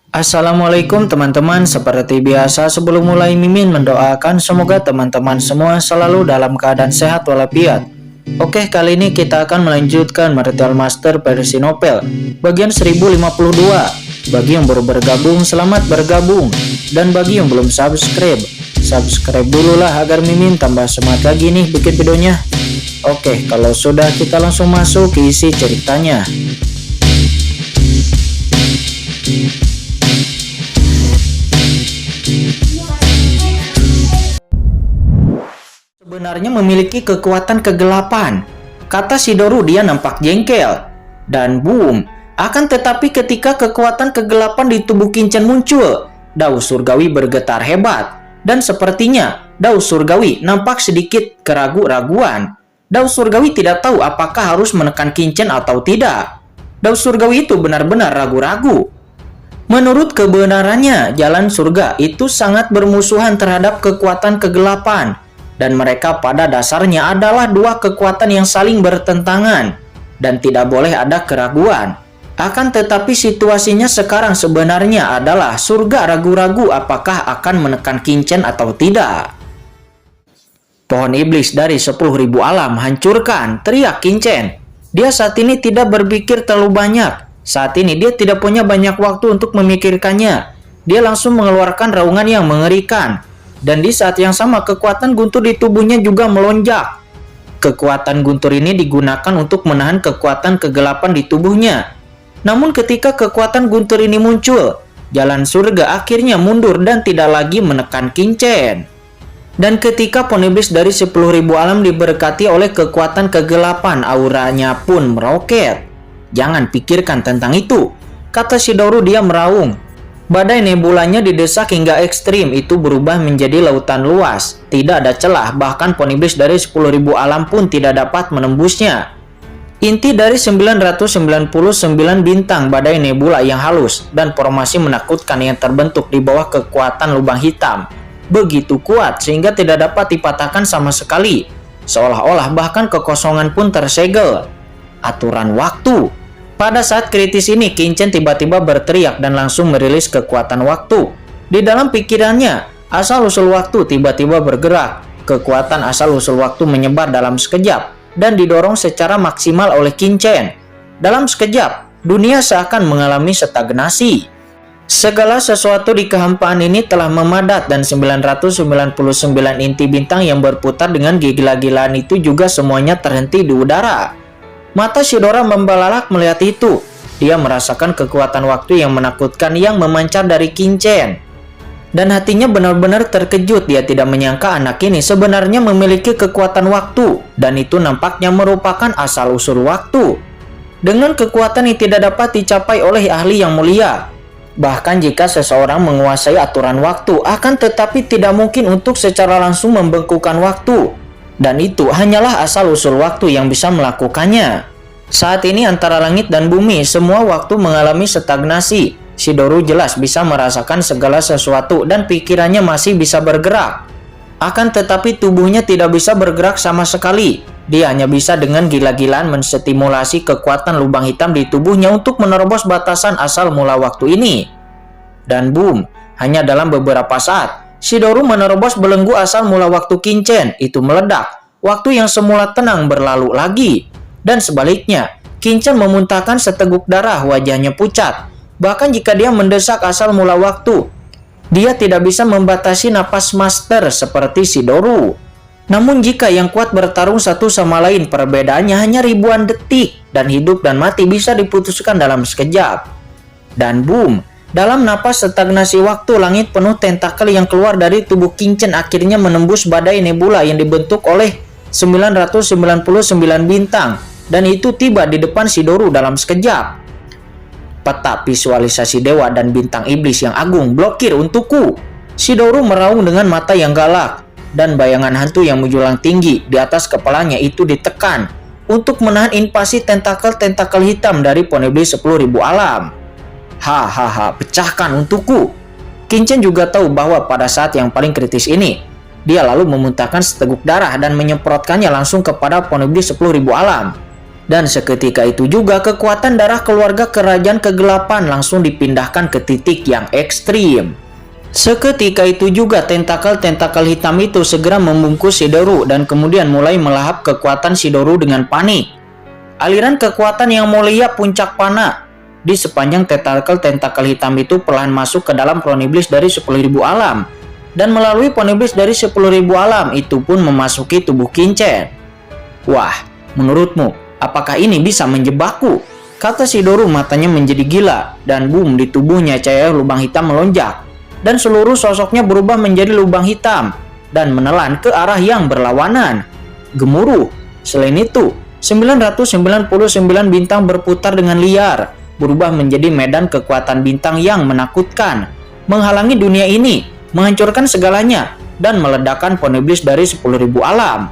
Assalamualaikum teman-teman, seperti biasa sebelum mulai Mimin mendoakan semoga teman-teman semua selalu dalam keadaan sehat walafiat. Oke, kali ini kita akan melanjutkan Martial Master versi novel bagian 1052. Bagi yang baru bergabung, selamat bergabung. Dan bagi yang belum subscribe, subscribe dulu lah agar Mimin tambah semangat lagi nih bikin videonya. Oke, kalau sudah kita langsung masuk ke isi ceritanya. Sebenarnya memiliki kekuatan kegelapan, kata Shidori. Dia nampak jengkel. Dan boom, akan tetapi ketika kekuatan kegelapan di tubuh Kincen muncul, Dao Surgawi bergetar hebat. Dan sepertinya Dao Surgawi nampak sedikit keraguan-raguan. Dao Surgawi tidak tahu apakah harus menekan Kincen atau tidak. Dao Surgawi itu benar-benar ragu-ragu. Menurut kebenarannya, jalan surga itu sangat bermusuhan terhadap kekuatan kegelapan. Dan mereka pada dasarnya adalah dua kekuatan yang saling bertentangan. Dan tidak boleh ada keraguan. Akan tetapi situasinya sekarang sebenarnya adalah surga ragu-ragu apakah akan menekan Kincen atau tidak. Pohon iblis dari 10.000 alam hancurkan, teriak Kincen. Dia saat ini tidak berpikir terlalu banyak. Saat ini dia tidak punya banyak waktu untuk memikirkannya. Dia langsung mengeluarkan raungan yang mengerikan. Dan di saat yang sama kekuatan guntur di tubuhnya juga melonjak. Kekuatan guntur ini digunakan untuk menahan kekuatan kegelapan di tubuhnya. Namun ketika kekuatan guntur ini muncul, jalan surga akhirnya mundur dan tidak lagi menekan Kincen. Dan ketika pohon iblis dari 10.000 alam diberkati oleh kekuatan kegelapan, auranya pun meroket. Jangan pikirkan tentang itu, kata Shidori. Dia meraung. Badai nebulanya didesak hingga ekstrim, itu berubah menjadi lautan luas. Tidak ada celah, bahkan pohon iblis dari 10.000 alam pun tidak dapat menembusnya. Inti dari 999 bintang badai nebula yang halus dan formasi menakutkan yang terbentuk di bawah kekuatan lubang hitam begitu kuat sehingga tidak dapat dipatahkan sama sekali. Seolah-olah bahkan kekosongan pun tersegel. Aturan waktu. Pada saat kritis ini, Kincen tiba-tiba berteriak dan langsung merilis kekuatan waktu. Di dalam pikirannya, asal-usul waktu tiba-tiba bergerak. Kekuatan asal-usul waktu menyebar dalam sekejap dan didorong secara maksimal oleh Kincen. Dalam sekejap, dunia seakan mengalami stagnasi. Segala sesuatu di kehampaan ini telah memadat dan 999 inti bintang yang berputar dengan gila-gilaan itu juga semuanya terhenti di udara. Mata Shidori membelalak melihat itu. Dia merasakan kekuatan waktu yang menakutkan yang memancar dari Kincen. Dan hatinya benar-benar terkejut. Dia tidak menyangka anak ini sebenarnya memiliki kekuatan waktu. Dan itu nampaknya merupakan asal-usul waktu. Dengan kekuatan yang tidak dapat dicapai oleh ahli yang mulia. Bahkan jika seseorang menguasai aturan waktu, akan tetapi tidak mungkin untuk secara langsung membengkukan waktu. Dan itu hanyalah asal-usul waktu yang bisa melakukannya. Saat ini antara langit dan bumi, semua waktu mengalami stagnasi. Shidori jelas bisa merasakan segala sesuatu dan pikirannya masih bisa bergerak. Akan tetapi tubuhnya tidak bisa bergerak sama sekali. Dia hanya bisa dengan gila-gilaan menstimulasi kekuatan lubang hitam di tubuhnya untuk menerobos batasan asal mula waktu ini. Dan boom, hanya dalam beberapa saat, Shidori menerobos belenggu asal mula waktu Kincen, itu meledak. Waktu yang semula tenang berlalu lagi. Dan sebaliknya, Kincen memuntahkan seteguk darah, wajahnya pucat. Bahkan jika dia mendesak asal mula waktu, dia tidak bisa membatasi napas master seperti Shidori. Namun jika yang kuat bertarung satu sama lain, perbedaannya hanya ribuan detik. Dan hidup dan mati bisa diputuskan dalam sekejap. Dan boom, dalam napas stagnasi waktu, langit penuh tentakel yang keluar dari tubuh Kincen akhirnya menembus badai nebula yang dibentuk oleh 999 bintang. Dan itu tiba di depan Shidori dalam sekejap. Peta visualisasi dewa dan bintang iblis yang agung blokir untukku. Shidori meraung dengan mata yang galak. Dan bayangan hantu yang menjulang tinggi di atas kepalanya itu ditekan untuk menahan invasi tentakel-tentakel hitam dari pohon iblis 10.000 alam. Hahaha, pecahkan untukku. Kincen juga tahu bahwa pada saat yang paling kritis ini, dia lalu memuntahkan seteguk darah dan menyemprotkannya langsung kepada pohon iblis 10.000 alam. Dan seketika itu juga kekuatan darah keluarga kerajaan kegelapan langsung dipindahkan ke titik yang ekstrim. Seketika itu juga tentakel-tentakel hitam itu segera membungkus Shidori dan kemudian mulai melahap kekuatan Shidori dengan panik. Aliran kekuatan yang mulia puncak panah di sepanjang tentakel-tentakel hitam itu perlahan masuk ke dalam pohon iblis dari 10.000 alam. Dan melalui pohon iblis dari 10.000 alam itu pun memasuki tubuh Quinchen. Wah, menurutmu, apakah ini bisa menjebakku? Kata Shidori matanya menjadi gila dan boom di tubuhnya cahaya lubang hitam melonjak. Dan seluruh sosoknya berubah menjadi lubang hitam dan menelan ke arah yang berlawanan. Gemuruh. Selain itu, 999 bintang berputar dengan liar, berubah menjadi medan kekuatan bintang yang menakutkan, menghalangi dunia ini, menghancurkan segalanya, dan meledakkan pohon iblis dari 10.000 alam.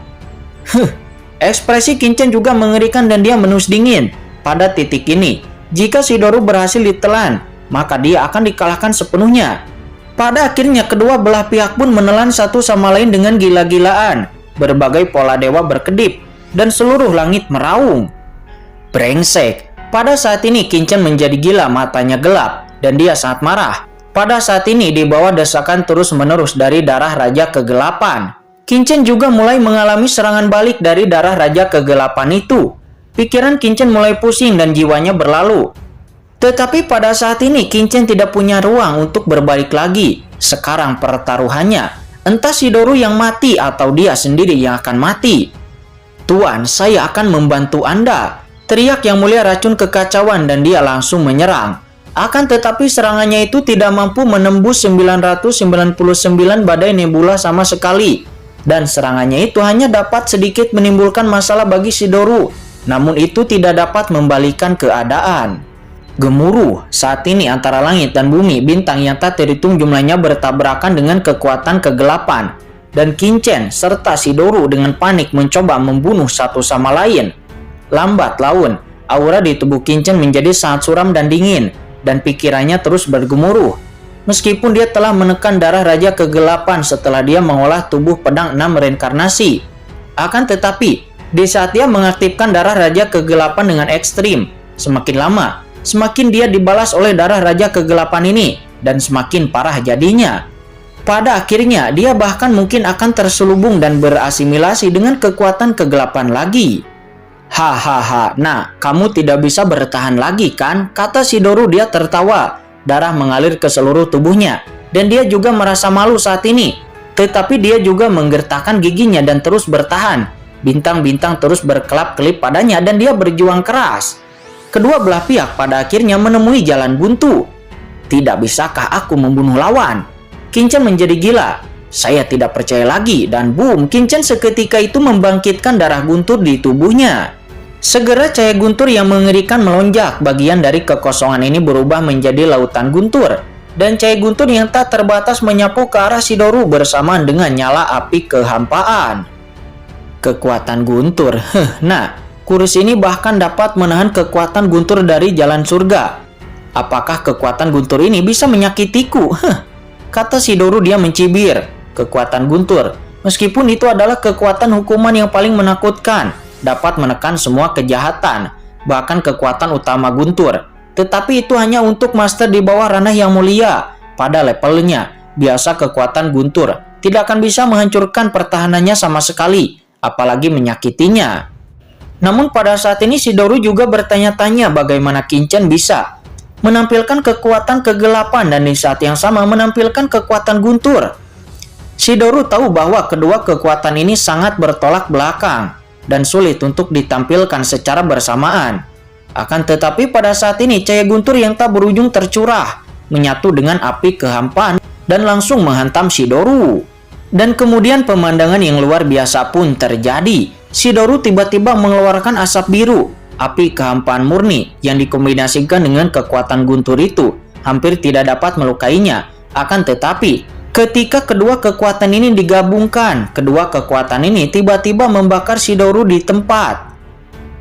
Ekspresi Quinchen juga mengerikan dan dia menus dingin. Pada titik ini, jika Shidori berhasil ditelan, maka dia akan dikalahkan sepenuhnya. Pada akhirnya kedua belah pihak pun menelan satu sama lain dengan gila-gilaan. Berbagai pola dewa berkedip dan seluruh langit meraung. Brengsek. Pada saat ini Quinchen menjadi gila, matanya gelap dan dia sangat marah. Pada saat ini di bawah desakan terus-menerus dari darah Raja Kegelapan, Quinchen juga mulai mengalami serangan balik dari darah Raja Kegelapan itu. Pikiran Quinchen mulai pusing dan jiwanya berlalu. Tetapi pada saat ini Quinchen tidak punya ruang untuk berbalik lagi. Sekarang pertaruhannya, entah Shidori yang mati atau dia sendiri yang akan mati. Tuan, saya akan membantu Anda, teriak Yang Mulia Racun Kekacauan dan dia langsung menyerang. Akan tetapi serangannya itu tidak mampu menembus 999 badai nebula sama sekali. Dan serangannya itu hanya dapat sedikit menimbulkan masalah bagi Shidori. Namun itu tidak dapat membalikan keadaan. Gemuruh. Saat ini antara langit dan bumi, bintang yang tak terhitung jumlahnya bertabrakan dengan kekuatan kegelapan. Dan Quinchen serta Shidori dengan panik mencoba membunuh satu sama lain. Lambat laun, aura di tubuh Quinchen menjadi sangat suram dan dingin. Dan pikirannya terus bergemuruh. Meskipun dia telah menekan darah Raja Kegelapan setelah dia mengolah tubuh pedang 6 reinkarnasi. Akan tetapi, di saat dia mengaktifkan darah Raja Kegelapan dengan ekstrim, semakin lama, semakin dia dibalas oleh darah Raja Kegelapan ini, dan semakin parah jadinya. Pada akhirnya, dia bahkan mungkin akan terselubung dan berasimilasi dengan kekuatan kegelapan lagi. Hahaha, nah, kamu tidak bisa bertahan lagi kan? Kata Shidori, dia tertawa. Darah mengalir ke seluruh tubuhnya, dan dia juga merasa malu saat ini. Tetapi dia juga menggertakkan giginya dan terus bertahan. Bintang-bintang terus berkelap-kelip padanya dan dia berjuang keras. Kedua belah pihak pada akhirnya menemui jalan buntu. Tidak bisakah aku membunuh lawan? Quinchen menjadi gila. Saya tidak percaya lagi dan boom, Quinchen seketika itu membangkitkan darah guntur di tubuhnya. Segera cahaya guntur yang mengerikan melonjak. Bagian dari kekosongan ini berubah menjadi lautan guntur. Dan cahaya guntur yang tak terbatas menyapu ke arah Shidori bersamaan dengan nyala api kehampaan. Kekuatan guntur. Nah, kurus ini bahkan dapat menahan kekuatan guntur dari jalan surga. Apakah kekuatan guntur ini bisa menyakitiku? Kata Shidori, dia mencibir. Kekuatan guntur, meskipun itu adalah kekuatan hukuman yang paling menakutkan, dapat menekan semua kejahatan, bahkan kekuatan utama guntur. Tetapi itu hanya untuk master di bawah ranah yang mulia. Pada levelnya, biasa kekuatan guntur tidak akan bisa menghancurkan pertahanannya sama sekali, apalagi menyakitinya. Namun pada saat ini Shidori juga bertanya-tanya bagaimana Quinchen bisa menampilkan kekuatan kegelapan dan di saat yang sama menampilkan kekuatan guntur. Shidori tahu bahwa kedua kekuatan ini sangat bertolak belakang dan sulit untuk ditampilkan secara bersamaan. Akan tetapi pada saat ini cahaya guntur yang tak berujung tercurah, menyatu dengan api kehampaan dan langsung menghantam Shidori. Dan kemudian pemandangan yang luar biasa pun terjadi. Shidori tiba-tiba mengeluarkan asap biru, api kehampaan murni yang dikombinasikan dengan kekuatan guntur itu hampir tidak dapat melukainya. Akan tetapi, ketika kedua kekuatan ini digabungkan, kedua kekuatan ini tiba-tiba membakar Shidori di tempat.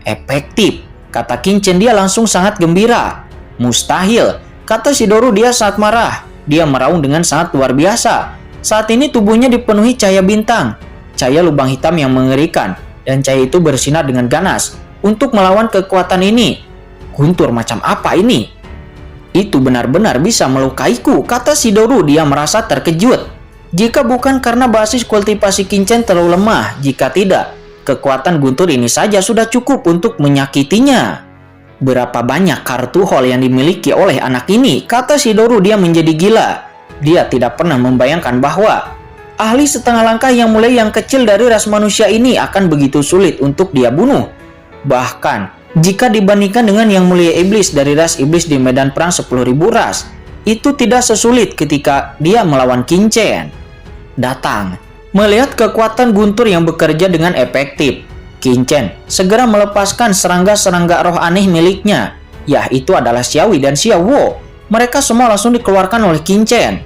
Efektif, kata Quinchen, dia langsung sangat gembira. Mustahil, kata Shidori, dia sangat marah. Dia meraung dengan sangat luar biasa. Saat ini tubuhnya dipenuhi cahaya bintang, cahaya lubang hitam yang mengerikan, dan cahaya itu bersinar dengan ganas. untuk melawan kekuatan ini. Guntur macam apa ini? Itu benar-benar bisa melukaiku, kata Shidori. Dia merasa terkejut. Jika bukan karena basis kultivasi Kincen terlalu lemah, jika tidak, kekuatan Guntur ini saja sudah cukup untuk menyakitinya. Berapa banyak kartu hall yang dimiliki oleh anak ini, kata Shidori. Dia menjadi gila. Dia tidak pernah membayangkan bahwa ahli setengah langkah yang mulai yang kecil dari ras manusia ini akan begitu sulit untuk dia bunuh. Bahkan, jika dibandingkan dengan yang mulia iblis dari ras iblis di medan perang 10.000 ras, itu tidak sesulit ketika dia melawan Kincen. Datang. Melihat kekuatan Guntur yang bekerja dengan efektif, Kincen segera melepaskan serangga-serangga roh aneh miliknya, yaitu adalah Xiaowi dan Xiaowo. Mereka semua langsung dikeluarkan oleh Kincen.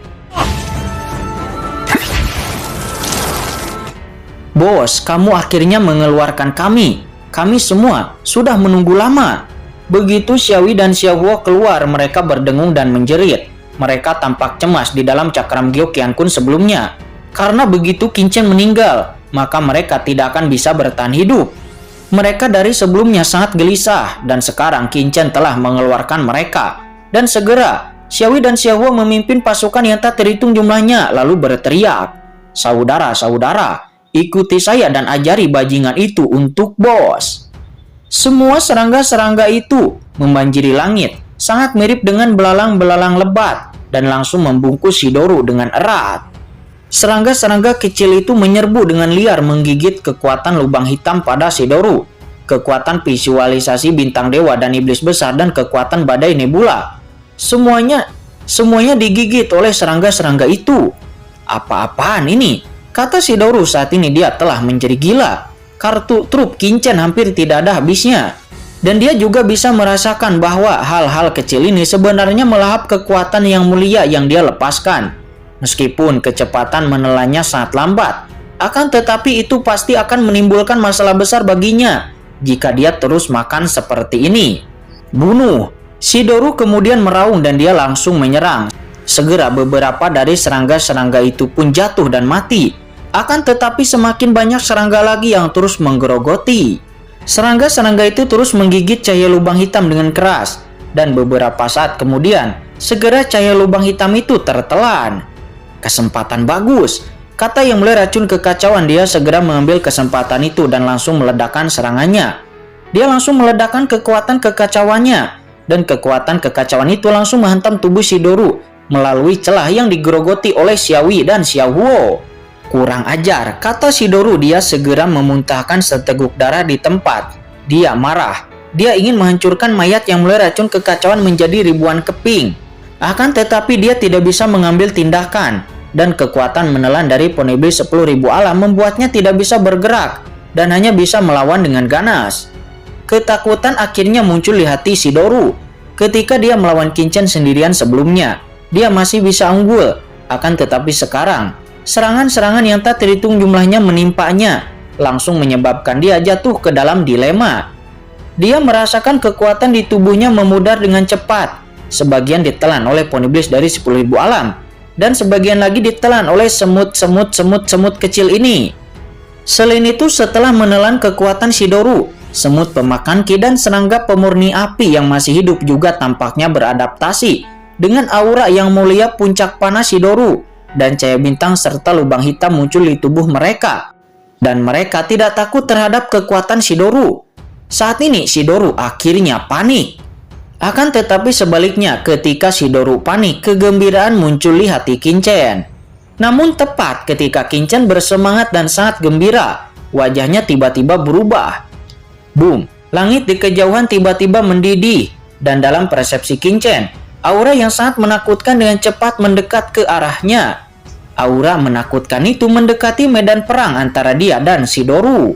Bos, kamu akhirnya mengeluarkan kami. Kami semua sudah menunggu lama. Begitu Xiaowi dan Xiaowo keluar, mereka berdengung dan menjerit. Mereka tampak cemas di dalam cakram Gyo Qiankun sebelumnya. Karena begitu Kincen meninggal, maka mereka tidak akan bisa bertahan hidup. Mereka dari sebelumnya sangat gelisah, dan sekarang Kincen telah mengeluarkan mereka. Dan segera, Xiaowi dan Xiaowo memimpin pasukan yang tak terhitung jumlahnya, lalu berteriak, "Saudara-saudara, ikuti saya dan ajari bajingan itu untuk bos." Semua serangga-serangga itu membanjiri langit, sangat mirip dengan belalang-belalang lebat, dan langsung membungkus Shidori dengan erat. Serangga-serangga kecil itu menyerbu dengan liar menggigit kekuatan lubang hitam pada Shidori, kekuatan visualisasi bintang dewa dan iblis besar, dan kekuatan badai nebula. Semuanya digigit oleh serangga-serangga itu. Apa-apaan ini? Kata Shidori. Saat ini dia telah menjadi gila. Kartu trup Kincen hampir tidak ada habisnya. Dan dia juga bisa merasakan bahwa hal-hal kecil ini sebenarnya melahap kekuatan yang mulia yang dia lepaskan. Meskipun kecepatan menelannya sangat lambat, akan tetapi itu pasti akan menimbulkan masalah besar baginya jika dia terus makan seperti ini. Bunuh! Shidori kemudian meraung dan dia langsung menyerang. Segera beberapa dari serangga-serangga itu pun jatuh dan mati. Akan tetapi semakin banyak serangga lagi yang terus menggerogoti. Serangga-serangga itu terus menggigit cahaya lubang hitam dengan keras. Dan beberapa saat kemudian, segera cahaya lubang hitam itu tertelan. Kesempatan bagus, kata yang mulai racun kekacauan. Dia segera mengambil kesempatan itu dan langsung meledakkan serangannya. Dia langsung meledakkan kekuatan kekacauannya. Dan kekuatan kekacauan itu langsung menghantam tubuh Shidori melalui celah yang digerogoti oleh Xiaowi dan Xiaowo. Kurang ajar, kata Shidori. Dia segera memuntahkan seteguk darah di tempat. Dia marah. Dia ingin menghancurkan mayat yang mulai racun kekacauan menjadi ribuan keping. Akan tetapi dia tidak bisa mengambil tindakan. Dan kekuatan menelan dari Poniblis 10.000 alam membuatnya tidak bisa bergerak. Dan hanya bisa melawan dengan ganas. Ketakutan akhirnya muncul di hati Shidori. Ketika dia melawan Kincen sendirian sebelumnya, dia masih bisa unggul. Akan tetapi sekarang, serangan-serangan yang tak terhitung jumlahnya menimpanya, langsung menyebabkan dia jatuh ke dalam dilema. Dia merasakan kekuatan di tubuhnya memudar dengan cepat. Sebagian ditelan oleh Poniblis dari 10.000 alam, dan sebagian lagi ditelan oleh semut kecil ini. Selain itu, setelah menelan kekuatan Shidori, semut pemakan ki dan serangga pemurni api yang masih hidup juga tampaknya beradaptasi dengan aura yang mulia puncak panas Shidori, dan cahaya bintang serta lubang hitam muncul di tubuh mereka. Dan mereka tidak takut terhadap kekuatan Shidori. Saat ini Shidori akhirnya panik. Akan tetapi sebaliknya, ketika Shidori panik, kegembiraan muncul di hati Kincen. Namun tepat ketika Kincen bersemangat dan sangat gembira, wajahnya tiba-tiba berubah. Boom! Langit di kejauhan tiba-tiba mendidih, dan dalam persepsi Kincen, aura yang sangat menakutkan dengan cepat mendekat ke arahnya. Aura menakutkan itu mendekati medan perang antara dia dan Shidori.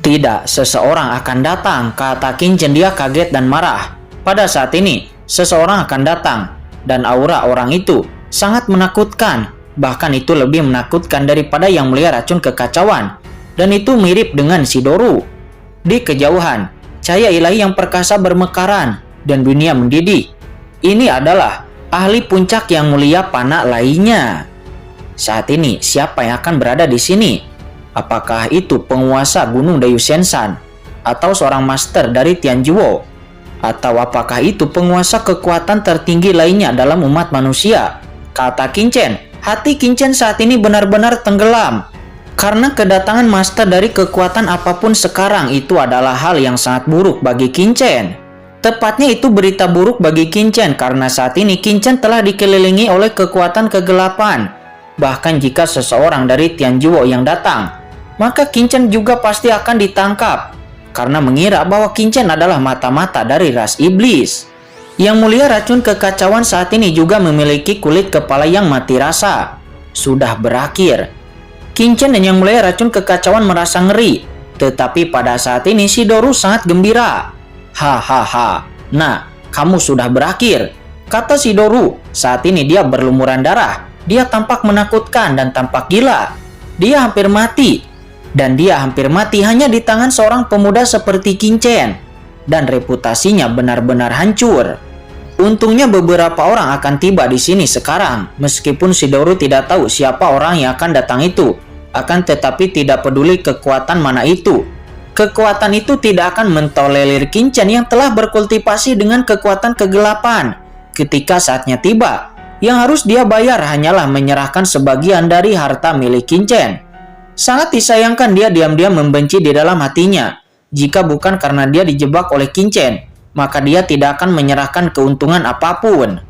Tidak, seseorang akan datang, kata Kincen. Dia kaget dan marah. Pada saat ini, seseorang akan datang, dan aura orang itu sangat menakutkan. Bahkan itu lebih menakutkan daripada yang mulia racun kekacauan. Dan itu mirip dengan Shidori. Di kejauhan, cahaya ilahi yang perkasa bermekaran, dan dunia mendidih. Ini adalah ahli puncak yang mulia Panak lainnya. Saat ini, siapa yang akan berada di sini? Apakah itu penguasa Gunung Dayu Sensan? atau seorang master dari Tianjuo? Atau apakah itu penguasa kekuatan tertinggi lainnya dalam umat manusia? Kata Qin Chen. Hati Qin Chen saat ini benar-benar tenggelam. Karena kedatangan master dari kekuatan apapun sekarang itu adalah hal yang sangat buruk bagi Qin Chen. Tepatnya itu berita buruk bagi Qin Chen karena saat ini Qin Chen telah dikelilingi oleh kekuatan kegelapan. Bahkan jika seseorang dari Tianjuo yang datang, maka Qin Chen juga pasti akan ditangkap. Karena mengira bahwa Qin Chen adalah mata-mata dari ras iblis. Yang mulia racun kekacauan saat ini juga memiliki kulit kepala yang mati rasa. Sudah berakhir. Qin Chen dan yang mulia racun kekacauan merasa ngeri. Tetapi pada saat ini Shidori sangat gembira. Hahaha. Nah, kamu sudah berakhir. Kata Shidori. Saat ini dia berlumuran darah. Dia tampak menakutkan dan tampak gila. Dia hampir mati. Dan dia hampir mati hanya di tangan seorang pemuda seperti Qin Chen. Dan reputasinya benar-benar hancur. Untungnya beberapa orang akan tiba di sini sekarang, meskipun Shidori tidak tahu siapa orang yang akan datang itu. Akan tetapi tidak peduli kekuatan mana itu. Kekuatan itu tidak akan mentolerir Qin Chen yang telah berkultivasi dengan kekuatan kegelapan. Ketika saatnya tiba, yang harus dia bayar hanyalah menyerahkan sebagian dari harta milik Qin Chen. Sangat disayangkan dia diam-diam membenci di dalam hatinya. Jika bukan karena dia dijebak oleh Qin Chen, maka dia tidak akan menyerahkan keuntungan apapun.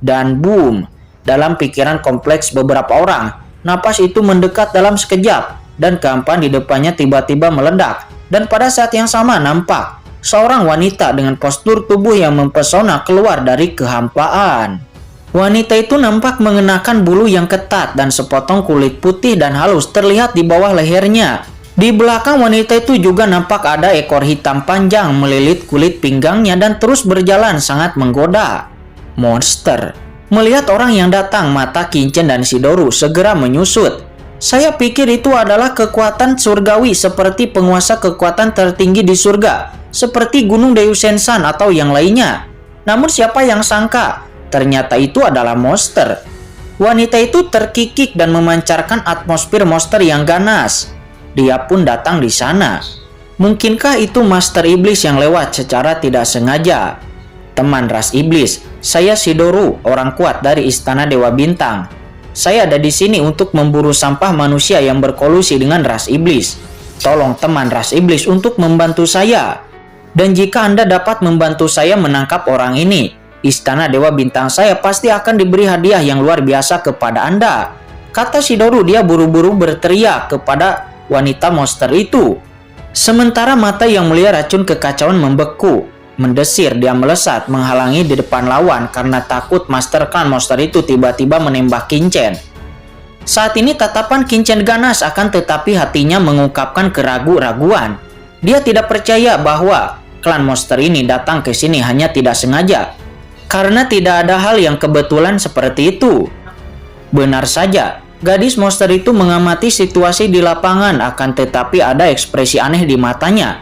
Dan boom, dalam pikiran kompleks beberapa orang, napas itu mendekat dalam sekejap, dan kehampaan di depannya tiba-tiba meledak. Dan pada saat yang sama nampak seorang wanita dengan postur tubuh yang mempesona keluar dari kehampaan. Wanita itu nampak mengenakan bulu yang ketat dan sepotong kulit putih dan halus terlihat di bawah lehernya. Di belakang wanita itu juga nampak ada ekor hitam panjang melilit kulit pinggangnya dan terus berjalan sangat menggoda. Monster. Melihat orang yang datang, mata Qin Chen dan Shidori segera menyusut. Saya pikir itu adalah kekuatan surgawi seperti penguasa kekuatan tertinggi di surga, seperti Gunung Deussensan atau yang lainnya. Namun siapa yang sangka, ternyata itu adalah monster. Wanita itu terkikik dan memancarkan atmosfer monster yang ganas. Dia pun datang di sana. Mungkinkah itu Master Iblis yang lewat secara tidak sengaja? Teman ras iblis, saya Shidori, orang kuat dari Istana Dewa Bintang. Saya ada di sini untuk memburu sampah manusia yang berkolusi dengan ras iblis. Tolong teman ras iblis untuk membantu saya. Dan jika Anda dapat membantu saya menangkap orang ini, Istana Dewa Bintang saya pasti akan diberi hadiah yang luar biasa kepada Anda. Kata Shidori, dia buru-buru berteriak kepada wanita monster itu. Sementara mata yang mulia racun kekacauan membeku, mendesir, dia melesat menghalangi di depan lawan karena takut Master Clan monster itu tiba-tiba menembak Qin Chen. Saat ini tatapan Qin Chen ganas akan tetapi hatinya mengungkapkan keraguan-raguan. Dia tidak percaya bahwa klan monster ini datang ke sini hanya tidak sengaja. Karena tidak ada hal yang kebetulan seperti itu. Benar saja. Gadis monster itu mengamati situasi di lapangan akan tetapi ada ekspresi aneh di matanya.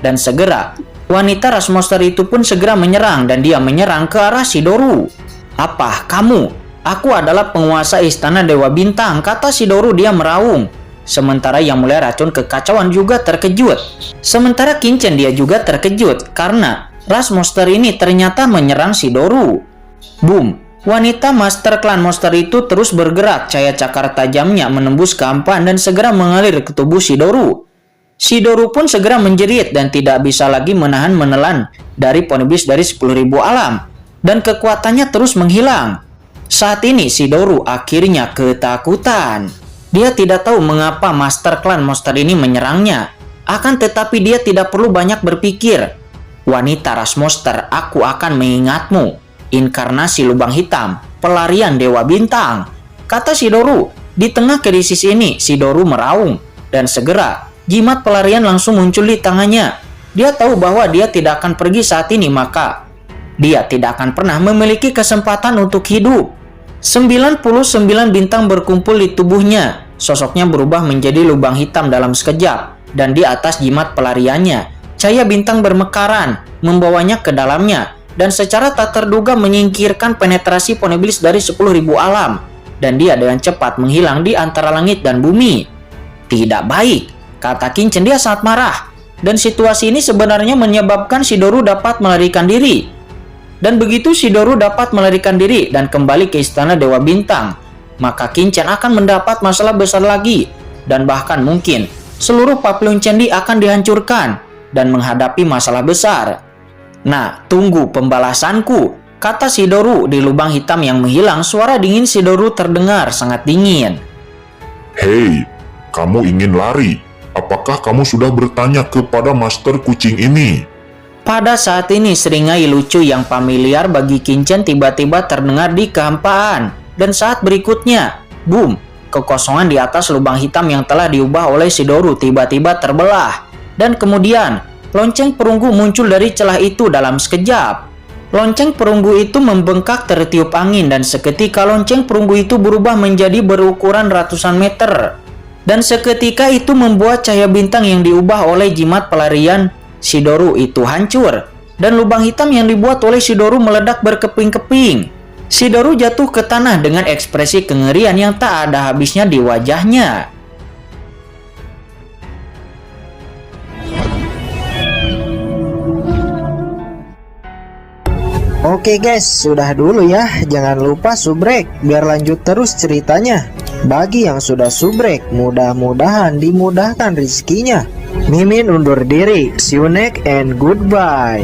Dan segera, wanita ras monster itu pun segera menyerang dan dia menyerang ke arah Shidori. Apa kamu? Aku adalah penguasa Istana Dewa Bintang, kata Shidori, dia meraung. Sementara yang mulia racun kekacauan juga terkejut. Sementara Qin Chen dia juga terkejut karena ras monster ini ternyata menyerang Shidori. Boom. Wanita Master Clan monster itu terus bergerak, cahaya cakar tajamnya menembus kehampaan dan segera mengalir ke tubuh Shidori. Shidori pun segera menjerit dan tidak bisa lagi menahan menelan dari ponibis dari 10.000 alam. Dan kekuatannya terus menghilang. Saat ini Shidori akhirnya ketakutan. Dia tidak tahu mengapa Master Clan monster ini menyerangnya. Akan tetapi dia tidak perlu banyak berpikir. Wanita ras monster, aku akan mengingatmu. Inkarnasi lubang hitam, pelarian Dewa Bintang, kata Shidori. Di tengah krisis ini, Shidori meraung dan segera jimat pelarian langsung muncul di tangannya. Dia tahu bahwa dia tidak akan pergi saat ini, maka dia tidak akan pernah memiliki kesempatan untuk hidup. 99 bintang berkumpul di tubuhnya. Sosoknya berubah menjadi lubang hitam dalam sekejap, dan di atas jimat pelariannya, cahaya bintang bermekaran, membawanya ke dalamnya. Dan secara tak terduga menyingkirkan penetrasi poniblis dari 10.000 alam. Dan dia dengan cepat menghilang di antara langit dan bumi. Tidak baik, kata Qin Chen, dia sangat marah. Dan situasi ini sebenarnya menyebabkan Shidori dapat melarikan diri. Dan begitu Shidori dapat melarikan diri dan kembali ke istana Dewa Bintang, maka Quinchen akan mendapat masalah besar lagi. Dan bahkan mungkin seluruh Papillon Candy akan dihancurkan dan menghadapi masalah besar. Nah, tunggu pembalasanku, kata Shidori. Di lubang hitam yang menghilang, suara dingin Shidori terdengar sangat dingin. Hei, kamu ingin lari? Apakah kamu sudah bertanya kepada Master Kucing ini? Pada saat ini seringai lucu yang familiar bagi Quinchen tiba-tiba terdengar di kehampaan. Dan saat berikutnya, boom, kekosongan di atas lubang hitam yang telah diubah oleh Shidori tiba-tiba terbelah. Dan kemudian, lonceng perunggu muncul dari celah itu dalam sekejap. Lonceng perunggu itu membengkak tertiup angin dan seketika lonceng perunggu itu berubah menjadi berukuran ratusan meter. Dan seketika itu membuat cahaya bintang yang diubah oleh jimat pelarian Shidori itu hancur. Dan lubang hitam yang dibuat oleh Shidori meledak berkeping-keping. Shidori jatuh ke tanah dengan ekspresi kengerian yang tak ada habisnya di wajahnya. Oke guys, sudah dulu ya. Jangan lupa subrek biar lanjut terus ceritanya. Bagi yang sudah subrek, mudah-mudahan dimudahkan rezekinya. Mimin undur diri. See you next and goodbye.